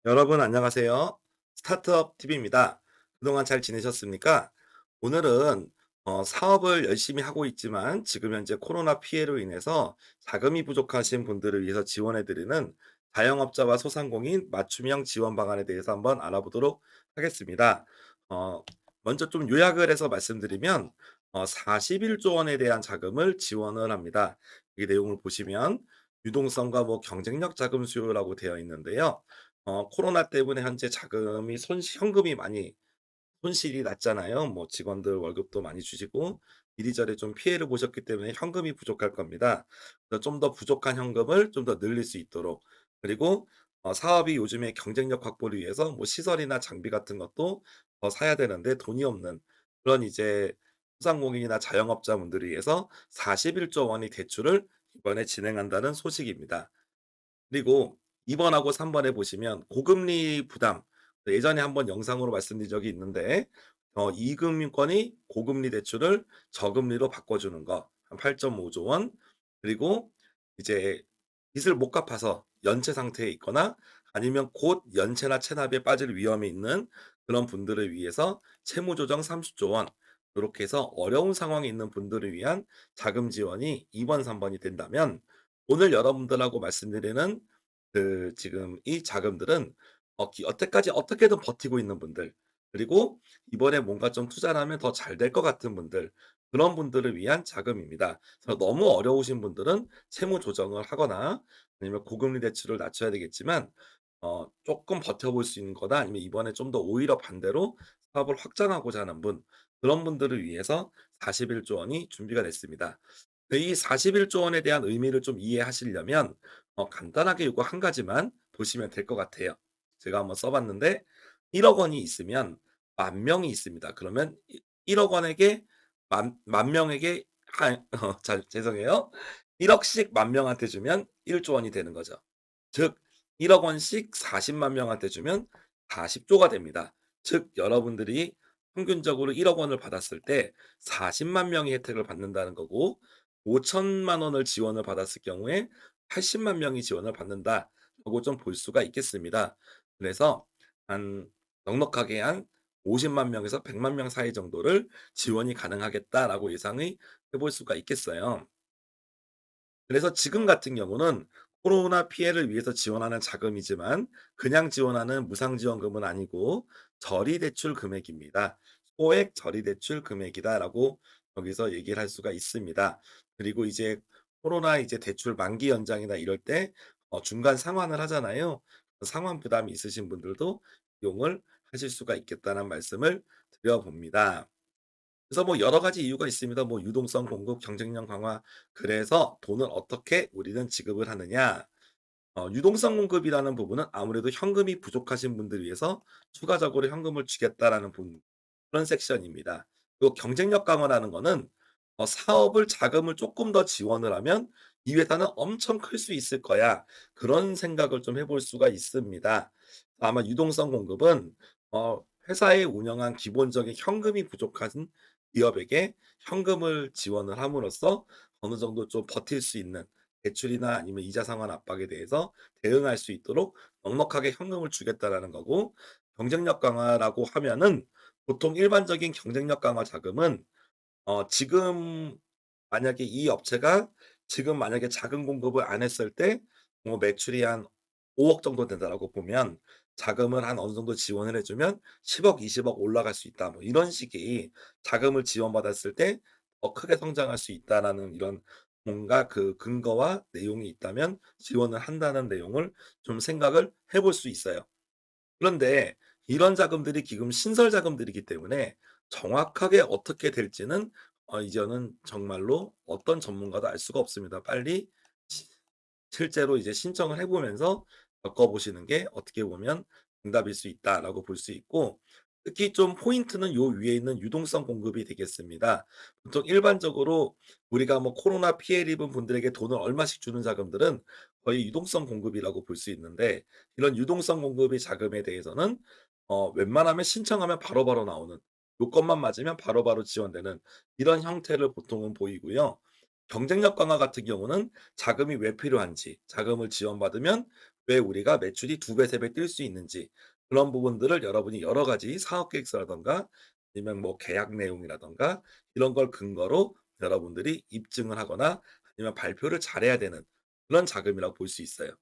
여러분 안녕하세요. 스타트업 TV입니다. 그동안 잘 지내셨습니까? 오늘은 사업을 열심히 하고 있지만 지금 현재 코로나 피해로 인해서 자금이 부족하신 분들을 위해서 지원해 드리는 자영업자와 소상공인 맞춤형 지원 방안에 대해서 한번 알아보도록 하겠습니다. 어, 먼저 좀 요약을 해서 말씀드리면 41조 원에 대한 자금을 지원을 합니다. 이 내용을 보시면 유동성과 뭐 경쟁력 자금 수요라고 되어 있는데요. 코로나 때문에 현재 자금이 현금이 많이 손실이 났잖아요. 뭐 직원들 월급도 많이 주시고 이리저리 좀 피해를 보셨기 때문에 현금이 부족할 겁니다. 그래서 좀 더 부족한 현금을 좀 더 늘릴 수 있도록, 그리고 사업이 요즘에 경쟁력 확보를 위해서 뭐 시설이나 장비 같은 것도 더 사야 되는데 돈이 없는 그런 이제 소상공인이나 자영업자분들을 위해서 41조 원의 대출을 이번에 진행한다는 소식입니다. 그리고 2 번하고 3 번에 보시면 고금리 부담, 예전에 한번 영상으로 말씀드린 적이 있는데 이금융권이 고금리 대출을 저금리로 바꿔주는 거 한 8.5조 원, 그리고 이제 빚을 못 갚아서 연체 상태에 있거나 아니면 곧 연체나 체납에 빠질 위험이 있는 그런 분들을 위해서 채무 조정 30조 원, 요렇게 해서 어려운 상황에 있는 분들을 위한 자금 지원이 2 번, 3 번이 된다면, 오늘 여러분들하고 말씀드리는 지금 이 자금들은 여태까지 어떻게든 버티고 있는 분들, 그리고 이번에 뭔가 좀 투자를 하면 더 잘 될 것 같은 분들, 그런 분들을 위한 자금입니다. 그래서 너무 어려우신 분들은 채무 조정을 하거나 아니면 고금리 대출을 낮춰야 되겠지만 쪼끔 버텨볼 수 있는 거다, 아니면 이번에 좀 더 오히려 반대로 사업을 확장하고자 하는 분, 그런 분들을 위해서 41조 원이 준비가 됐습니다. 이 41조 원에 대한 의미를 좀 이해하시려면 간단하게 요거 한 가지만 보시면 될 것 같아요. 제가 한번 써 봤는데 1억 원이 있으면 10,000명이 있습니다. 그러면 1억 원에게 만 명에게 한 죄송해요. 1억씩 10,000명한테 주면 1조 원이 되는 거죠. 즉 1억 원씩 400,000 명한테 주면 40조가 됩니다. 즉 여러분들이 평균적으로 1억 원을 받았을 때 400,000 명이 혜택을 받는다는 거고, 5천만 원을 지원을 받았을 경우에 80만 명이 지원을 받는다라고 좀 볼 수가 있겠습니다. 그래서 한 넉넉하게 한 50만 명에서 100만 명 사이 정도를 지원이 가능하겠다라고 예상이 해볼 수가 있겠어요. 그래서 지금 같은 경우는 코로나 피해를 위해서 지원하는 자금이지만 그냥 지원하는 무상지원금은 아니고 저리대출 금액입니다. 소액 저리대출 금액이다라고 여기서 얘기를 할 수가 있습니다. 그리고 이제 코로나 이제 대출 만기 연장이나 이럴 때 중간 상환을 하잖아요. 그 상환 부담이 있으신 분들도 이용을 하실 수가 있겠다는 말씀을 드려 봅니다. 그래서 뭐 여러 가지 이유가 있습니다. 뭐 유동성 공급, 경쟁력 강화. 그래서 돈을 어떻게 우리는 지급을 하느냐. 유동성 공급이라는 부분은 아무래도 현금이 부족하신 분들을 위해서 추가적으로 현금을 주겠다라는 그런 섹션입니다. 그리고 경쟁력 강화라는 거는 사업을 자금을 조금 더 지원을 하면 '이 회사는 엄청 클 수 있을 거야.' 그런 생각을 좀 해볼 수가 있습니다. 아마 유동성 공급은 회사에 운영한 기본적인 현금이 부족한 기업에게 현금을 지원을 함으로써 어느 정도 좀 버틸 수 있는, 대출이나 아니면 이자 상환 압박에 대해서 대응할 수 있도록 넉넉하게 현금을 주겠다라는 거고, 경쟁력 강화라고 하면은 보통 일반적인 경쟁력 강화 자금은 지금 만약에 이 업체가 지금 만약에 자금 공급을 안 했을 때 뭐 매출이 한 5억 정도 된다라고 보면 자금을 한 어느 정도 지원을 해 주면 10억, 20억 올라갈 수 있다. 뭐 이런 식의 자금을 지원받았을 때 더 크게 성장할 수 있다라는 이런 뭔가 그 근거와 내용이 있다면 지원을 한다는 내용을 좀 생각을 해볼 수 있어요. 그런데 이런 자금들이 지금 신설 자금들이기 때문에 정확하게 어떻게 될지는 이제는 정말로 어떤 전문가도 알 수가 없습니다. 빨리 시 실제로 이제 신청을 해 보면서 겪어 보시는 게 어떻게 보면 정답일 수 있다라고 볼 수 있고, 특히 좀 포인트는 요 위에 있는 유동성 공급이 되겠습니다. 보통 일반적으로 우리가 뭐 코로나 피해를 입은 분들에게 돈을 얼마씩 주는 자금들은 거의 유동성 공급이라고 볼 수 있는데, 이런 유동성 공급의 자금에 대해서는 웬만하면 신청하면 바로바로 나오는, 요건만 맞으면 바로바로 지원되는 이런 형태를 보통은 보이고요. 경쟁력 강화 같은 경우는 자금이 왜 필요한지, 자금을 지원받으면 왜 우리가 매출이 2배, 3배 뛸 수 있는지 그런 부분들을 여러분이 여러 가지 사업 계획서라든가 아니면 뭐 계약 내용이라든가 이런 걸 근거로 여러분들이 입증을 하거나 아니면 발표를 잘해야 되는 그런 자금이라고 볼 수 있어요.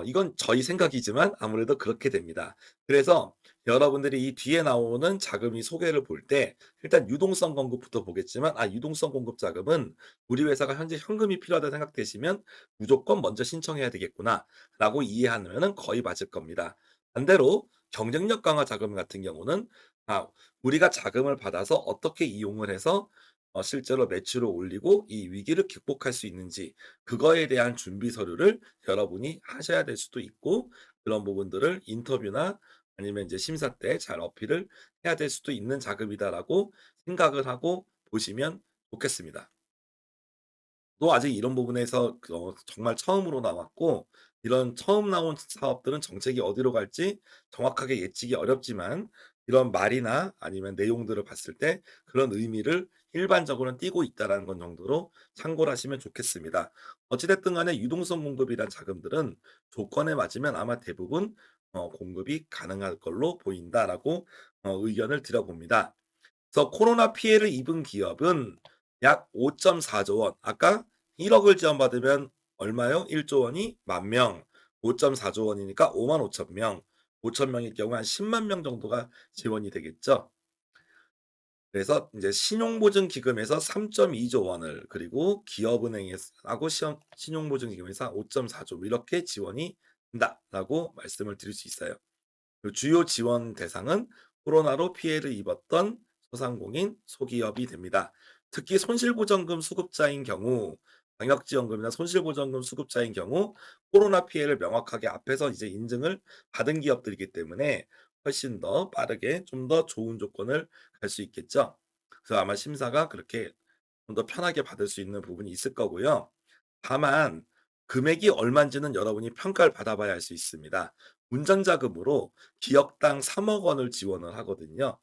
이건 저희 생각이지만 아무래도 그렇게 됩니다. 그래서 여러분들이 이 뒤에 나오는 자금이 소개를 볼 때 일단 유동성 공급부터 보겠지만 '아 유동성 공급 자금은 우리 회사가 현재 현금이 필요하다.' 생각되시면 '무조건 먼저 신청해야 되겠구나.'라고 이해하면은 거의 맞을 겁니다. 반대로 경쟁력 강화 자금 같은 경우는 우리가 자금을 받아서 어떻게 이용을 해서 실제로 매출을 올리고 이 위기를 극복할 수 있는지 그거에 대한 준비 서류를 여러분이 하셔야 될 수도 있고 그런 부분들을 인터뷰나 아니면 이제 심사 때 잘 어필을 해야 될 수도 있는 자금이다라고 생각을 하고 보시면 좋겠습니다. 또 아직 이런 부분에서 정말 처음으로 나왔고 이런 처음 나온 사업들은 정책이 어디로 갈지 정확하게 예측이 어렵지만 이런 말이나 아니면 내용들을 봤을 때 그런 의미를 일반적으로는 띠고 있다라는 건 정도로 참고를 하시면 좋겠습니다. 어찌 됐든 간에 유동성 공급이란 자금들은 조건에 맞으면 아마 대부분 공급이 가능할 걸로 보인다라고 의견을 드려 봅니다. 그래서 코로나 피해를 입은 기업은 약 5.4조 원. 아까 1억을 지원받으면 얼마요? 1조 원이 10,000 명. 5.4조 원이니까 55,000 명. 5,000 명일 경우 한 10만 명 정도가 지원이 되겠죠. 그래서 인제 신용보증기금에서 3.2조 원을 그리고 기업은행에서 하고 신용보증기금에서 5.4조 이렇게 지원이 된다라고 말씀을 드릴 수 있어요. 그 주요 지원 대상은 코로나로 피해를 입었던 소상공인, 소기업이 됩니다. 특히 손실보전금 수급자인 경우, 방역지원금이나 손실보전금 수급자인 경우 코로나 피해를 명확하게 앞에서 이제 인증을 받은 기업들이기 때문에 훨씬 더 빠르게 좀 더 좋은 조건을 갈 수 있겠죠. 그래서 아마 심사가 그렇게 좀 더 편하게 받을 수 있는 부분이 있을 거고요. 다만 금액이 얼만지는 여러분이 평가를 받아 봐야 알 수 있습니다. 운전자금으로 기업당 3억 원을 지원을 하거든요.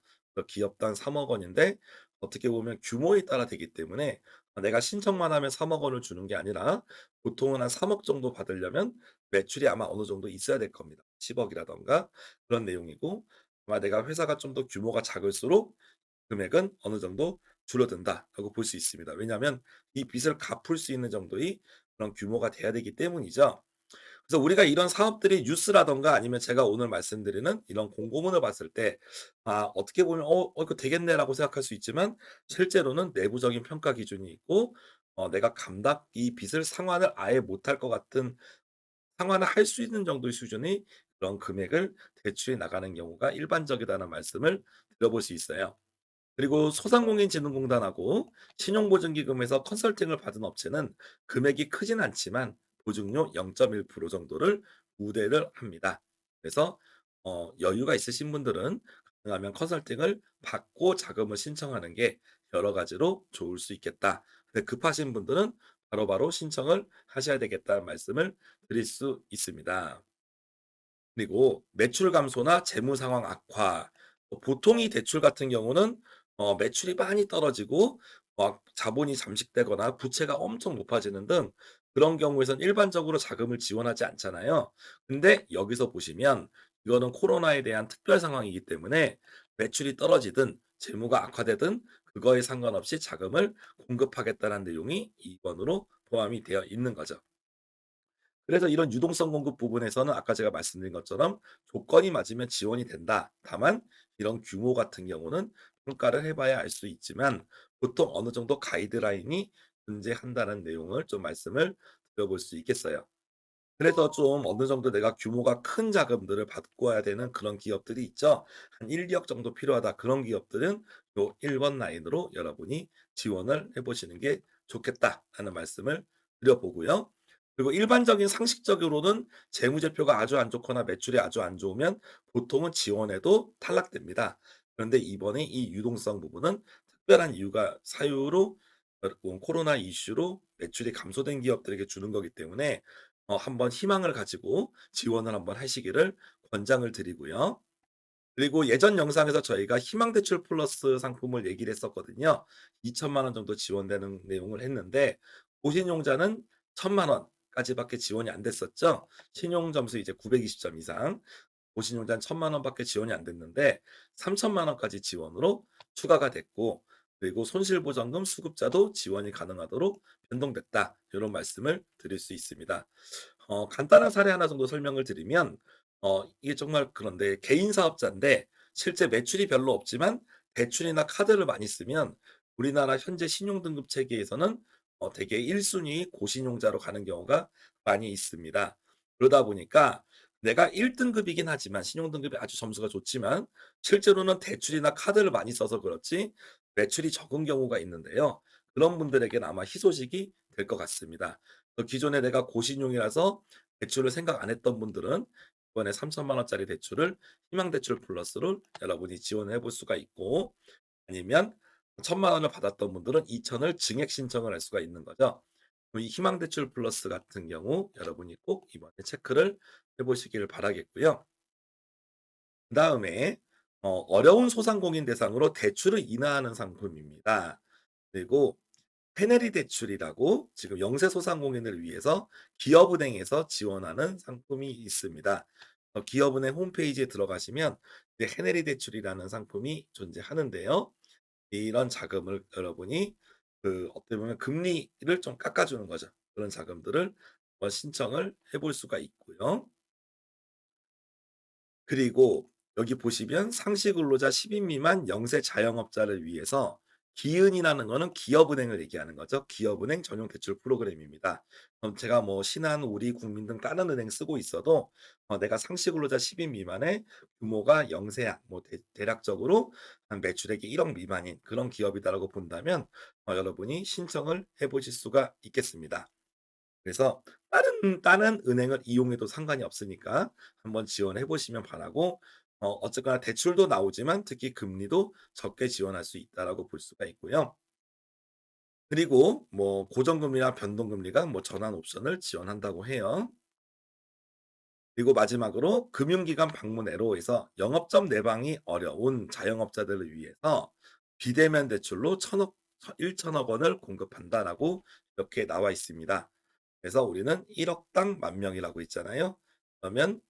기업당 3억 원인데 어떻게 보면 규모에 따라 되기 때문에 내가 신청만 하면 3억 원을 주는 게 아니라 보통은 한 3억 정도 받으려면 매출이 아마 어느 정도 있어야 될 겁니다. 10억 이라든가 그런 내용이고 아마 내가 회사가 좀 더 규모가 작을수록 금액은 어느 정도 줄어든다라고 볼 수 있습니다. 왜냐하면 이 빚을 갚을 수 있는 정도의 그런 규모가 돼야 되기 때문이죠. 그래서 우리가 이런 사업들이 뉴스라든가 아니면 제가 오늘 말씀드리는 이런 공고문을 봤을 때 어떻게 보면 '이거 되겠네.'라고 생각할 수 있지만 실제로는 내부적인 평가 기준이 있고 내가 이 빚을 상환을 아예 못할 것 같은 상환을 할 수 있는 정도의 수준의 그런 금액을 대출이 나가는 경우가 일반적이다는 말씀을 드려볼 수 있어요. 그리고 소상공인진흥공단하고 신용보증기금에서 컨설팅을 받은 업체는 금액이 크진 않지만 보증료 0.1% 정도를 우대를 합니다. 그래서 여유가 있으신 분들은 가능하면 컨설팅을 받고 자금을 신청하는 게 여러 가지로 좋을 수 있겠다. 근데 급하신 분들은 바로바로 신청을 하셔야 되겠다는 말씀을 드릴 수 있습니다. 그리고 매출 감소나 재무 상황 악화. 보통 이 대출 같은 경우는 매출이 많이 떨어지고 막 자본이 잠식되거나 부채가 엄청 높아지는 등 그런 경우에선 일반적으로 자금을 지원하지 않잖아요. 근데 여기서 보시면 이거는 코로나에 대한 특별 상황이기 때문에 매출이 떨어지든 재무가 악화되든 그거에 상관없이 자금을 공급하겠다는 내용이 이 번으로 포함이 되어 있는 거죠. 그래서 이런 유동성 공급 부분에서는 아까 제가 말씀드린 것처럼 조건이 맞으면 지원이 된다. 다만 이런 규모 같은 경우는 평가를 해 봐야 알 수 있지만 보통 어느 정도 가이드라인이 존재한다는 내용을 좀 말씀을 드려볼 수 있겠어요. 그래서 좀 어느 정도 내가 규모가 큰 자금들을 받고 와야 되는 그런 기업들이 있죠. 한 1-2억 정도 필요하다. 그런 기업들은 요 1번 라인으로 여러분이 지원을 해 보시는 게 좋겠다라는 말씀을 드려 보고요. 그리고 일반적인 상식적으로는 재무제표가 아주 안 좋거나 매출이 아주 안 좋으면 보통은 지원해도 탈락됩니다. 그런데 이번에 이 유동성 부분은 특별한 이유가 사유로 코로나 이슈로 매출이 감소된 기업들에게 주는 거기 때문에 한번 희망을 가지고 지원을 한번 하시기를 권장을 드리고요. 그리고 예전 영상에서 저희가 희망대출 플러스 상품을 얘기를 했었거든요. 2천만 원 정도 지원되는 내용을 했는데 고신용자는 1,000만 원, 까지밖에 지원이 안 됐었죠. 신용 점수 이제 920점 이상, 고신용자 한 1,000만 원밖에 지원이 안 됐는데 3,000만 원까지 지원으로 추가가 됐고, 그리고 손실보전금 수급자도 지원이 가능하도록 변동됐다. 이런 말씀을 드릴 수 있습니다. 간단한 사례 하나 정도 설명을 드리면, 이게 정말 그런데 개인 사업자인데 실제 매출이 별로 없지만 대출이나 카드를 많이 쓰면 우리나라 현재 신용등급 체계에서는 대개 1순위 순위 고신용자로 가는 경우가 많이 있습니다. 그러다 보니까 내가 1등급이긴 하지만 신용등급이 아주 점수가 좋지만 실제로는 대출이나 카드를 많이 써서 그렇지 매출이 적은 경우가 있는데요. 그런 분들에게는 아마 희소식이 될 것 같습니다. 기존에 내가 고신용이라서 대출을 생각 안 했던 분들은 이번에 3,000만 원짜리 대출을 희망대출 플러스를 여러분이 지원을 해볼 수가 있고, 아니면 1,000만 원을 받았던 분들은 2,000을 증액 신청을 할 수가 있는 거죠. 이 희망대출 플러스 같은 경우 여러분이 꼭 이번에 체크를 해 보시기를 바라겠고요. 그다음에 어려운 소상공인 대상으로 대출을 인하하는 상품입니다. 그리고 페네리 대출이라고 지금 영세 소상공인을 위해서 기업은행에서 지원하는 상품이 있습니다. 기업은행 홈페이지에 들어가시면 이제 해네리 대출이라는 상품이 존재하는데요. 이런 자금을 여러분이 어떻게 보면 금리를 좀 깎아주는 거죠. 그런 자금들을 신청을 해볼 수가 있고요. 그리고 여기 보시면 상시 근로자 10인 미만 영세 자영업자를 위해서 기은이라는 거는 기업은행을 얘기하는 거죠. 기업은행 전용 대출 프로그램입니다. 그럼 제가 뭐 신한, 우리, 국민 등 다른 은행 쓰고 있어도 내가 상시 근로자 10인 미만의 규모가 영세야, 뭐 대략적으로 한 매출액이 1억 미만인 그런 기업이다라고 본다면 여러분이 신청을 해 보실 수가 있겠습니다. 그래서 다른 은행을 이용해도 상관이 없으니까 한번 지원해 보시면 바라고, 어쨌거나 대출도 나오지만 특히 금리도 적게 지원할 수 있다라고 볼 수가 있고요. 그리고 뭐 고정금리나 변동금리가 뭐 전환 옵션을 지원한다고 해요. 그리고 마지막으로 금융기관 방문 애로에서 영업점 내방이 어려운 자영업자들을 위해서 비대면 대출로 1천억 원을 공급한다라고 이렇게 나와 있습니다. 그래서 우리는 1억당 10,000명이라고 있잖아요. 그러면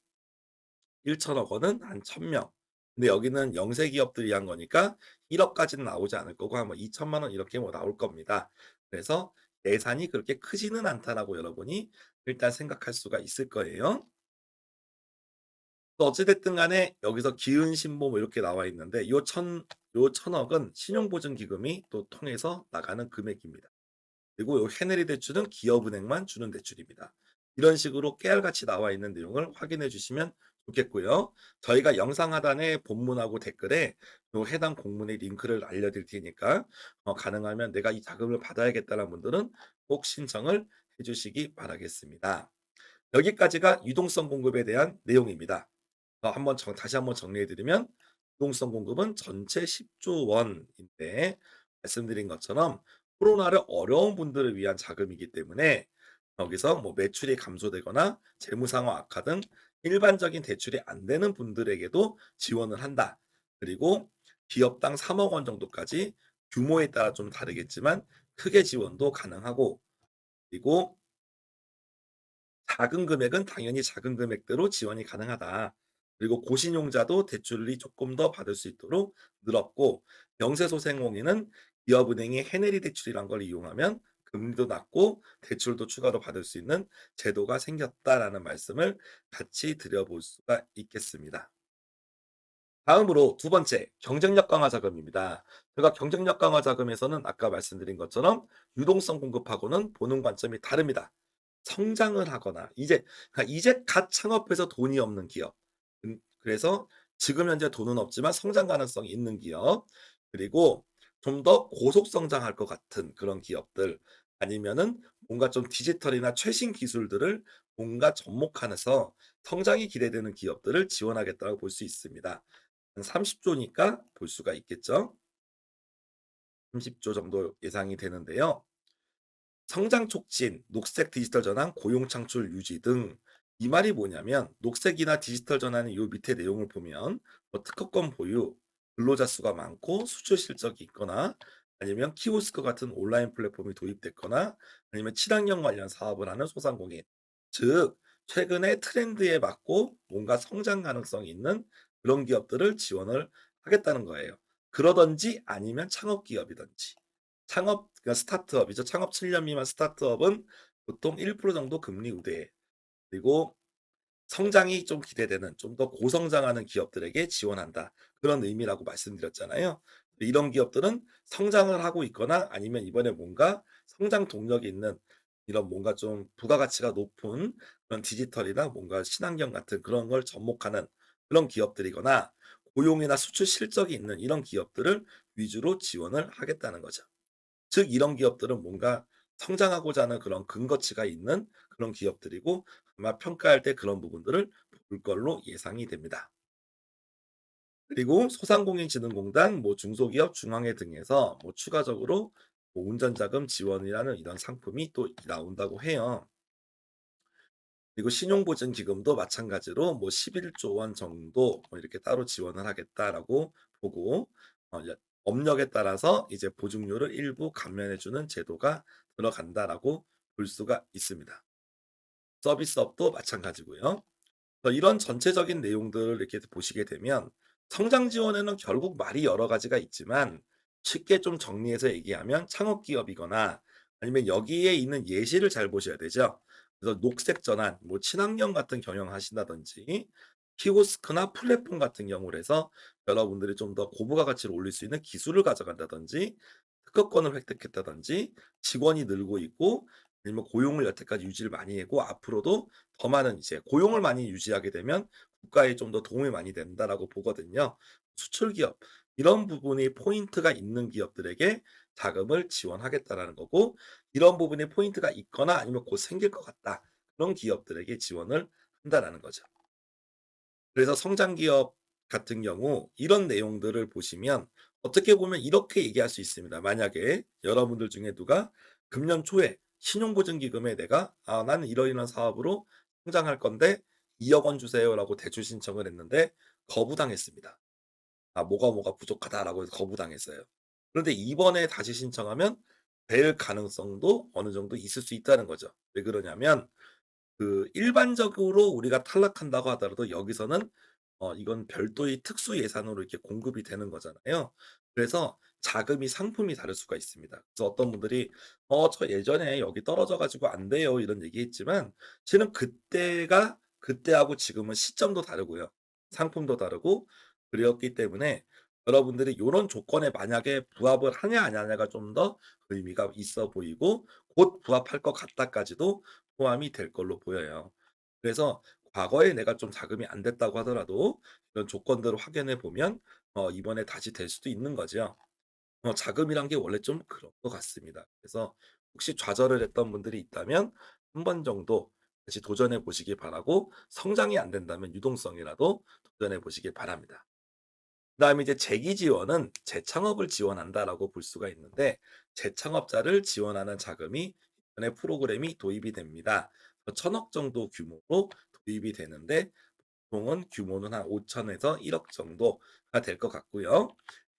1천억 원은 한 1,000명. 근데 여기는 영세 기업들이 한 거니까 1억까지는 나오지 않을 거고 아마 2천만 원 이렇게 뭐 나올 겁니다. 그래서 예산이 그렇게 크지는 않다라고 여러분이 일단 생각할 수가 있을 거예요. 또 어찌 됐든 간에 여기서 기은 신보 뭐 이렇게 나와 있는데 요 1,000억은 신용보증기금이 또 통해서 나가는 금액입니다. 그리고 요 해내리 대출은 기업은행만 주는 대출입니다. 이런 식으로 깨알같이 나와 있는 내용을 확인해 주시면 좋겠고요. 저희가 영상 하단에 본문하고 댓글에 요 해당 공문의 링크를 알려드릴 테니까 가능하면 내가 이 자금을 받아야겠다는 분들은 꼭 신청을 해 주시기 바라겠습니다. 여기까지가 유동성 공급에 대한 내용입니다. 다시 한번 정리해 드리면 유동성 공급은 전체 10조 원인데 말씀드린 것처럼 코로나를 어려운 분들을 위한 자금이기 때문에 여기서 뭐 매출이 감소되거나 재무 상황 악화 등 일반적인 대출이 안 되는 분들에게도 지원을 한다. 그리고 기업당 3억 원 정도까지 규모에 따라 좀 다르겠지만 크게 지원도 가능하고, 그리고 작은 금액은 당연히 작은 금액대로 지원이 가능하다. 그리고 고신용자도 대출이 조금 더 받을 수 있도록 늘었고, 명세소생공인은 기업은행의 해내리 대출이란 걸 이용하면 금리도 낮고 대출도 추가로 받을 수 있는 제도가 생겼다라는 말씀을 같이 드려볼 수가 있겠습니다. 다음으로 두 번째, 경쟁력 강화 자금입니다. 제가 경쟁력 강화 자금에서는 아까 말씀드린 것처럼 유동성 공급하고는 보는 관점이 다릅니다. 성장을 하거나 이제 갓 창업해서 돈이 없는 기업. 그래서 지금 현재 돈은 없지만 성장 가능성이 있는 기업. 그리고 좀 더 고속 성장할 것 같은 그런 기업들. 아니면은 뭔가 좀 디지털이나 최신 기술들을 뭔가 접목하면서 성장이 기대되는 기업들을 지원하겠다고 볼 수 있습니다. 한 30조 니까 볼 수가 있겠죠. 30조 정도 예상이 되는데요. 성장 촉진, 녹색 디지털 전환, 고용 창출 유지 등, 이 말이 뭐냐면 녹색이나 디지털 전환의 요 밑에 내용을 보면 뭐 특허권 보유, 근로자 수가 많고 수출 실적이 있거나 아니면 키오스크 같은 온라인 플랫폼이 도입됐거나 아니면 친환경 관련 사업을 하는 소상공인. 즉 최근에 트렌드에 맞고 뭔가 성장 가능성이 있는 그런 기업들을 지원을 하겠다는 거예요. 그러든지 아니면 창업 기업이든지. 그러니까 스타트업이죠. 창업 7년 미만 스타트업은 보통 1% 정도 금리 우대. 그리고 성장이 좀 기대되는 좀 더 고성장하는 기업들에게 지원한다. 그런 의미라고 말씀드렸잖아요. 이런 기업들은 성장을 하고 있거나 아니면 이번에 뭔가 성장 동력이 있는 이런 뭔가 좀 부가가치가 높은 그런 디지털이나 뭔가 친환경 같은 그런 걸 접목하는 그런 기업들이거나 고용이나 수출 실적이 있는 이런 기업들을 위주로 지원을 하겠다는 거죠. 즉 이런 기업들은 뭔가 성장하고자 하는 그런 근거치가 있는 그런 기업들이고 아마 평가할 때 그런 부분들을 볼 걸로 예상이 됩니다. 그리고 소상공인진흥공단, 뭐 중소기업, 중앙회 등에서 뭐 추가적으로 뭐 운전자금 지원이라는 이런 상품이 또 나온다고 해요. 그리고 신용보증기금도 마찬가지로 뭐 11조 원 정도 뭐 이렇게 따로 지원을 하겠다라고 보고 업력에 따라서 이제 보증료를 일부 감면해 주는 제도가 들어간다라고 볼 수가 있습니다. 서비스업도 마찬가지고요. 이런 전체적인 내용들을 이렇게 보시게 되면 성장 지원에는 결국 말이 여러 가지가 있지만 쉽게 좀 정리해서 얘기하면 창업 기업이거나 아니면 여기에 있는 예시를 잘 보셔야 되죠. 그래서 녹색 전환, 뭐 친환경 같은 경영하신다든지 키오스크나 플랫폼 같은 경우를 해서 여러분들이 좀 더 고부가 가치를 올릴 수 있는 기술을 가져간다든지 특허권을 획득했다든지 직원이 늘고 있고 아니면 고용을 여태까지 유지를 많이 했고 앞으로도 더 많은 이제 고용을 많이 유지하게 되면 국가에 좀 더 도움이 많이 된다라고 보거든요. 수출 기업 이런 부분이 포인트가 있는 기업들에게 자금을 지원하겠다라는 거고 이런 부분에 포인트가 있거나 아니면 곧 생길 것 같다. 그런 기업들에게 지원을 한다라는 거죠. 그래서 성장 기업 같은 경우 이런 내용들을 보시면 어떻게 보면 이렇게 얘기할 수 있습니다. 만약에 여러분들 중에 누가 금년 초에 신용보증기금에 내가 나는 이러이러한 사업으로 성장할 건데 2억 원 주세요라고 대출 신청을 했는데 거부당했습니다. 뭐가 부족하다라고 해서 거부당했어요. 그런데 이번에 다시 신청하면 될 가능성도 어느 정도 있을 수 있다는 거죠. 왜 그러냐면 일반적으로 우리가 탈락한다고 하더라도 여기서는 이건 별도의 특수 예산으로 이렇게 공급이 되는 거잖아요. 그래서 자금이 상품이 다를 수가 있습니다. 그래서 어떤 분들이 저 예전에 여기 떨어져 가지고 안 돼요." 이런 얘기했지만 실은 그때가 그때하고 지금은 시점도 다르고요. 상품도 다르고 그랬기 때문에 여러분들이 요런 조건에 만약에 부합을 하냐 안 하냐가 좀 더 의미가 있어 보이고 곧 부합할 것 같다까지도 포함이 될 걸로 보여요. 그래서 과거에 내가 좀 자금이 안 됐다고 하더라도 이런 조건들을 확인해 보면 이번에 다시 될 수도 있는 거죠. 자금이란 게 원래 좀 그런 것 같습니다. 그래서 혹시 좌절을 했던 분들이 있다면 한 번 정도 다시 도전해 보시기 바라고 성장이 안 된다면 유동성이라도 도전해 보시길 바랍니다. 그다음에 이제 재기 지원은 재창업을 지원한다라고 볼 수가 있는데 재창업자를 지원하는 자금이 이번에 프로그램이 도입이 됩니다. 1,000억 정도 규모로 도입이 되는데 보통은 규모는 한 5천에서 1억 정도가 될 것 같고요.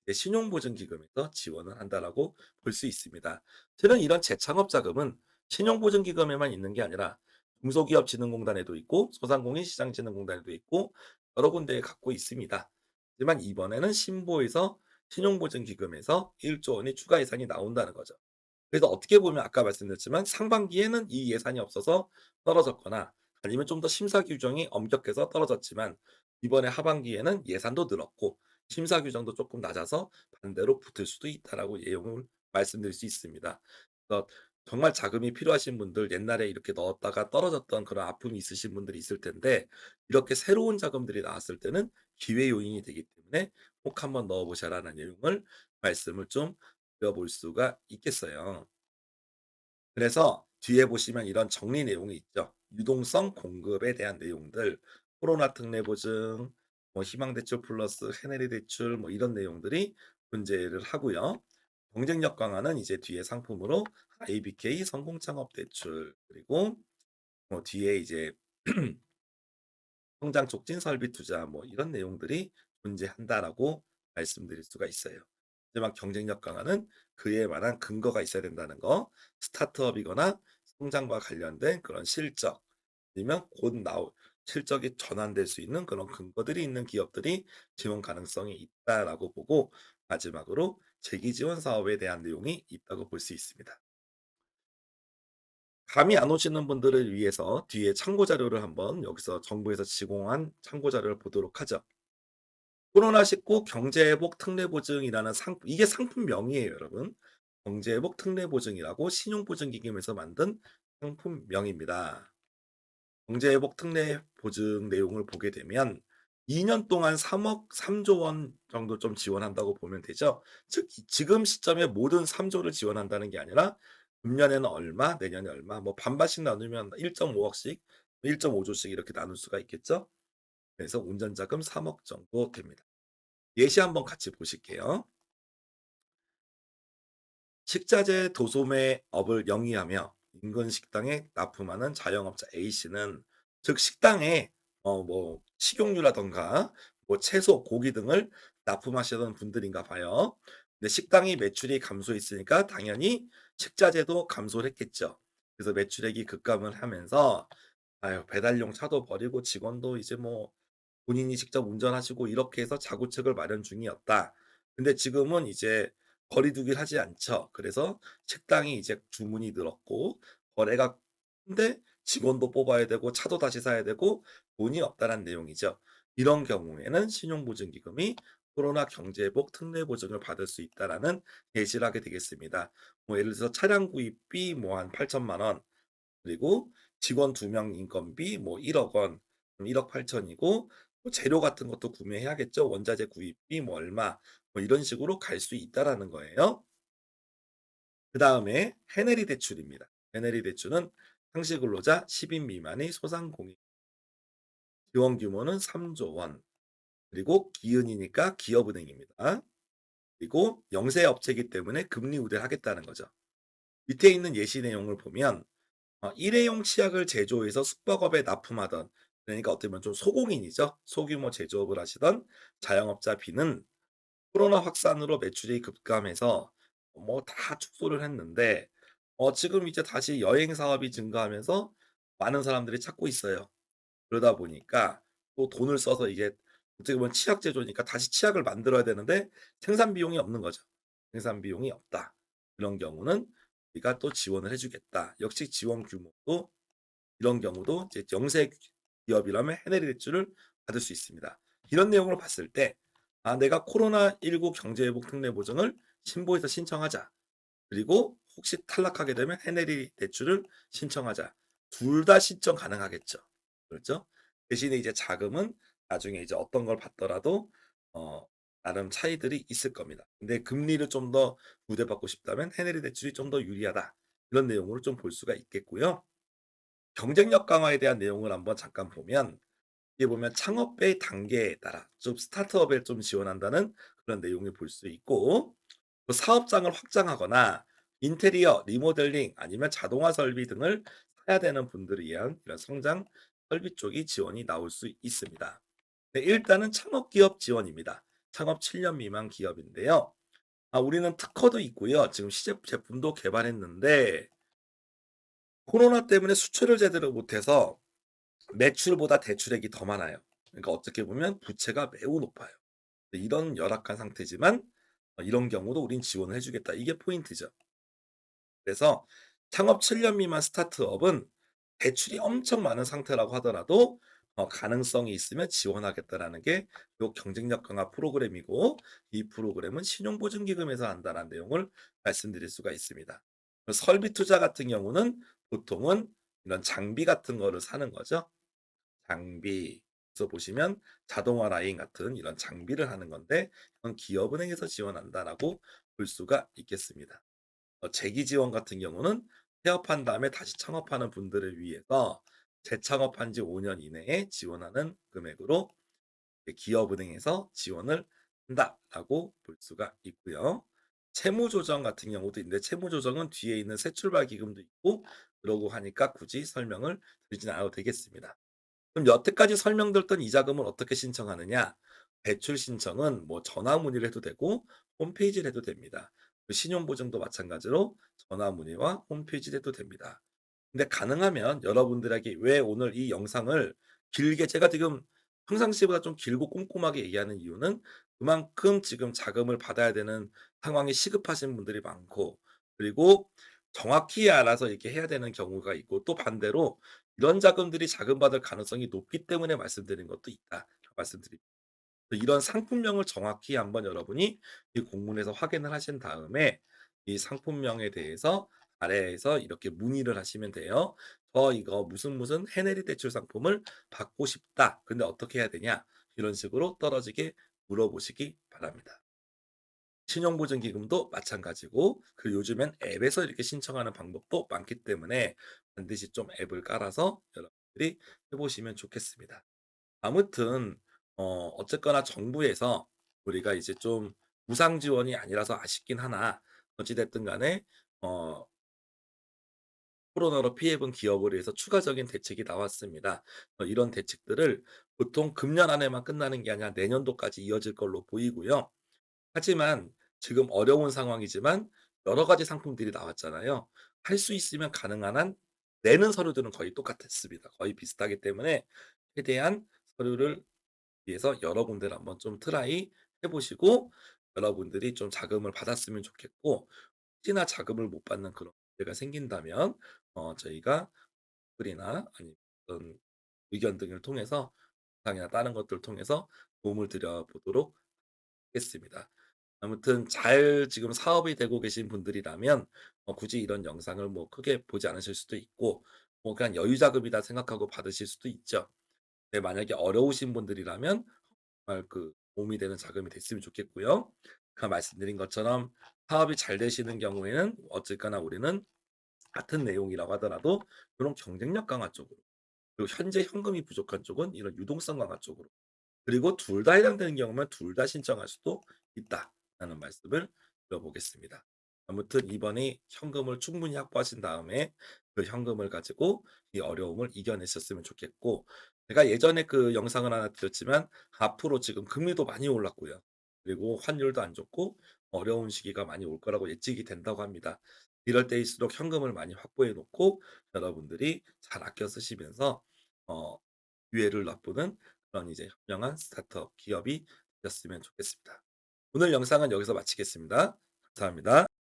이제 신용보증기금에서 지원을 한다라고 볼 수 있습니다. 실은 이런 재창업 자금은 신용보증기금에만 있는 게 아니라 중소기업진흥공단에도 있고 소상공인시장진흥공단에도 있고 여러 군데에 갖고 있습니다. 하지만 이번에는 신보에서 신용보증기금에서 1조 원의 추가 예산이 나온다는 거죠. 그래서 어떻게 보면 아까 말씀드렸지만 상반기에는 이 예산이 없어서 떨어졌거나 아니면 좀 더 심사 규정이 엄격해서 떨어졌지만 이번에 하반기에는 예산도 늘었고 심사 규정도 조금 낮아서 반대로 붙을 수도 있다라고 내용을 말씀드릴 수 있습니다. 그래서 정말 자금이 필요하신 분들 옛날에 이렇게 넣었다가 떨어졌던 그런 아픔이 있으신 분들이 있을 텐데 이렇게 새로운 자금들이 나왔을 때는 기회 요인이 되기 때문에 꼭 한번 넣어 보셔라는 내용을 말씀을 좀 드려 볼 수가 있겠어요. 그래서 뒤에 보시면 이런 정리 내용이 있죠. 유동성 공급에 대한 내용들, 코로나 특례 보증, 뭐 희망대출 플러스 해내리 대출 뭐 이런 내용들이 존재를 하고요. 경쟁력 강화는 이제 뒤에 상품으로 IBK 성공 창업 대출 그리고 뒤에 이제 성장 촉진 설비 투자 뭐 이런 내용들이 존재한다라고 말씀드릴 수가 있어요. 하지만 경쟁력 강화는 그에 관한 근거가 있어야 된다는 거. 스타트업이거나 성장과 관련된 그런 실적 아니면 곧 나올 실적이 전환될 수 있는 그런 근거들이 있는 기업들이 지원 가능성이 있다라고 보고 마지막으로 재기 지원 사업에 대한 내용이 있다고 볼 수 있습니다. 감이 안 오시는 분들을 위해서 뒤에 참고 자료를 한번 여기서 정부에서 제공한 참고 자료를 보도록 하죠. 코로나19 경제회복 특례보증이라는 이게 상품명이에요, 여러분. 경제회복 특례보증이라고 신용보증기금에서 만든 상품명입니다. 경제회복 특례보증 내용을 보게 되면 2년 동안 3조 원 정도 좀 지원한다고 보면 되죠. 즉 지금 시점에 모든 3조를 지원한다는 게 아니라 금년에는 얼마, 내년에 얼마, 뭐 반반씩 나누면 1.5억씩, 1.5조씩 이렇게 나눌 수가 있겠죠. 그래서 운전자금 3억 정도 됩니다. 예시 한번 같이 보실게요. 식자재 도소매업을 영위하며 인근 식당에 납품하는 자영업자 A씨는 즉 식당에 뭐 식용유라든가 뭐 채소, 고기 등을 납품하시던 분들인가 봐요. 근데 식당이 매출이 감소했으니까 당연히 식자재도 감소를 했겠죠. 그래서 매출액이 급감을 하면서 아유 배달용 차도 버리고 직원도 이제 뭐 본인이 직접 운전하시고 이렇게 해서 자구책을 마련 중이었다. 근데 지금은 이제 거리두기를 하지 않죠. 그래서 식당이 이제 주문이 늘었고 거래가 큰데 직원도 뽑아야 되고 차도 다시 사야 되고 돈이 없다는 내용이죠. 이런 경우에는 신용보증기금이 코로나 경제회복 특례보증을 받을 수 있다라는 예시를 하게 되겠습니다. 뭐 예를 들어서 차량 구입비 뭐 한 8천만 원 그리고 직원 2명 인건비 뭐 1억 원, 그럼 1억 8천이고 뭐 재료 같은 것도 구매해야겠죠. 원자재 구입비 뭐 얼마 뭐 이런 식으로 갈 수 있다라는 거예요. 그다음에 해내리 대출입니다. 해내리 대출은 상시 근로자 10인 미만의 소상공인 지원 규모는 3조 원. 그리고 기은이니까 기업은행입니다. 그리고 영세 업체이기 때문에 금리 우대를 하겠다는 거죠. 밑에 있는 예시 내용을 보면 일회용 치약을 제조해서 숙박업에 납품하던 그러니까 어떻게 보면 좀 소공인이죠. 소규모 제조업을 하시던 자영업자 B는 코로나 확산으로 매출이 급감해서 뭐 다 축소를 했는데 지금 이제 다시 여행 사업이 증가하면서 많은 사람들이 찾고 있어요. 그러다 보니까 또 돈을 써서 이게 어떻게 보면 치약 제조니까 다시 치약을 만들어야 되는데 생산 비용이 없는 거죠. 생산 비용이 없다. 이런 경우는 우리가 또 지원을 해 주겠다. 역시 지원 규모도 이런 경우도 이제 영세 기업이라면 해내리 대출을 받을 수 있습니다. 이런 내용을 봤을 때 내가 코로나19 경제회복 특례 보증을 신보에서 신청하자. 그리고 혹시 탈락하게 되면 해내리 대출을 신청하자. 둘 다 신청 가능하겠죠. 그렇죠? 대신에 이제 자금은 나중에 이제 어떤 걸 받더라도 어 나름 차이들이 있을 겁니다. 근데 금리를 좀 더 우대받고 싶다면 해내리 대출이 좀 더 유리하다. 이런 내용으로 좀 볼 수가 있겠고요. 경쟁력 강화에 대한 내용을 한번 잠깐 보면 이게 보면 창업의 단계에 따라 좀 스타트업에 좀 지원한다는 그런 내용을 볼 수 있고 또 사업장을 확장하거나 인테리어, 리모델링 아니면 자동화 설비 등을 사야 되는 분들을 위한 이런 성장 설비 쪽이 지원이 나올 수 있습니다. 네, 일단은 창업 기업 지원입니다. 창업 7년 미만 기업인데요. 우리는 특허도 있고요. 지금 시제 제품도 개발했는데 코로나 때문에 수출을 제대로 못해서 매출보다 대출액이 더 많아요. 그러니까 어떻게 보면 부채가 매우 높아요. 이런 열악한 상태지만 이런 경우도 우린 지원을 해 주겠다. 이게 포인트죠. 그래서 창업 7년 미만 스타트업은 대출이 엄청 많은 상태라고 하더라도 가능성이 있으면 지원하겠다라는 게 요 경쟁력 강화 프로그램이고 이 프로그램은 신용보증기금에서 한다는 내용을 말씀드릴 수가 있습니다. 설비 투자 같은 경우는 보통은 이런 장비 같은 거를 사는 거죠. 장비. 그래서 보시면 자동화 라인 같은 이런 장비를 하는 건데 이건 기업은행에서 지원한다라고 볼 수가 있겠습니다. 재기 지원 같은 경우는 폐업한 다음에 다시 창업하는 분들을 위해서 재창업한 지 5년 이내에 지원하는 금액으로 기업은행에서 지원을 한다라고 볼 수가 있고요. 채무 조정 같은 경우도 있는데 채무 조정은 뒤에 있는 새출발 기금도 있고 그러고 하니까 굳이 설명을 드리진 않아도 되겠습니다. 그럼 여태까지 설명드렸던 이 자금을 어떻게 신청하느냐? 대출 신청은 뭐 전화 문의를 해도 되고 홈페이지를 해도 됩니다. 신용보증도 마찬가지로 전화 문의와 홈페이지를 해도 됩니다. 근데 가능하면 여러분들에게 왜 오늘 이 영상을 길게 제가 지금 평상시보다 좀 길고 꼼꼼하게 얘기하는 이유는 그만큼 지금 자금을 받아야 되는 상황이 시급하신 분들이 많고, 그리고 정확히 알아서 이렇게 해야 되는 경우가 있고, 또 반대로 이런 자금들이 자금받을 가능성이 높기 때문에 말씀드린 것도 있다 말씀드립니다. 이런 상품명을 정확히 한번 여러분이 이 공문에서 확인을 하신 다음에 이 상품명에 대해서 아래에서 이렇게 문의를 하시면 돼요. "저 이거 무슨 무슨 해내리 대출 상품을 받고 싶다. 근데 어떻게 해야 되냐?" 이런 식으로 떨어지게 물어보시기 바랍니다. 신용보증기금도 마찬가지고, 그리고 요즘엔 앱에서 이렇게 신청하는 방법도 많기 때문에 반드시 좀 앱을 깔아서 여러분들이 해 보시면 좋겠습니다. 아무튼 어쨌거나 정부에서 우리가 이제 좀 무상 지원이 아니라서 아쉽긴 하나, 어찌 됐든 간에 어 코로나로 피해 본 기업을 위해서 추가적인 대책이 나왔습니다. 이런 대책들을 보통 금년 안에만 끝나는 게 아니라 내년도까지 이어질 걸로 보이고요. 하지만 지금 어려운 상황이지만 여러 가지 상품들이 나왔잖아요. 할 수 있으면 가능한 한 내는 서류들은 거의 똑같았습니다. 거의 비슷하기 때문에 최대한 서류를 위해서 여러 군데를 한번 좀 트라이 해 보시고, 여러분들이 좀 자금을 받았으면 좋겠고, 혹시나 자금을 못 받는 그런 문제가 생긴다면 저희가 글이나 아니면 어떤 의견 등을 통해서 상이나 다른 것들을 통해서 도움을 드려 보도록 하겠습니다. 아무튼 잘 지금 사업이 되고 계신 분들이라면 굳이 이런 영상을 뭐 크게 보지 않으실 수도 있고, 뭐 그냥 여유 자금이다 생각하고 받으실 수도 있죠. 네, 만약에 어려우신 분들이라면 정말 도움이 되는 자금이 됐으면 좋겠고요. 아까 말씀드린 것처럼 사업이 잘 되시는 경우에는 어쨌거나 우리는 같은 내용이라고 하더라도 이런 경쟁력 강화 쪽으로, 그리고 현재 현금이 부족한 쪽은 이런 유동성 강화 쪽으로, 그리고 둘 다 해당되는 경우면 둘 다 신청할 수도 있다라는 말씀을 드려보겠습니다. 아무튼 이번에 현금을 충분히 확보하신 다음에 그 현금을 가지고 이 어려움을 이겨내셨으면 좋겠고, 제가 예전에 그 영상을 하나 드렸지만 앞으로 지금 금리도 많이 올랐고요. 그리고 환율도 안 좋고 어려운 시기가 많이 올 거라고 예측이 된다고 합니다. 이럴 때일수록 현금을 많이 확보해 놓고 여러분들이 잘 아껴 쓰시면서 어 기회를 맛보는 그런 이제 현명한 스타트업 기업이 되셨으면 좋겠습니다. 오늘 영상은 여기서 마치겠습니다. 감사합니다.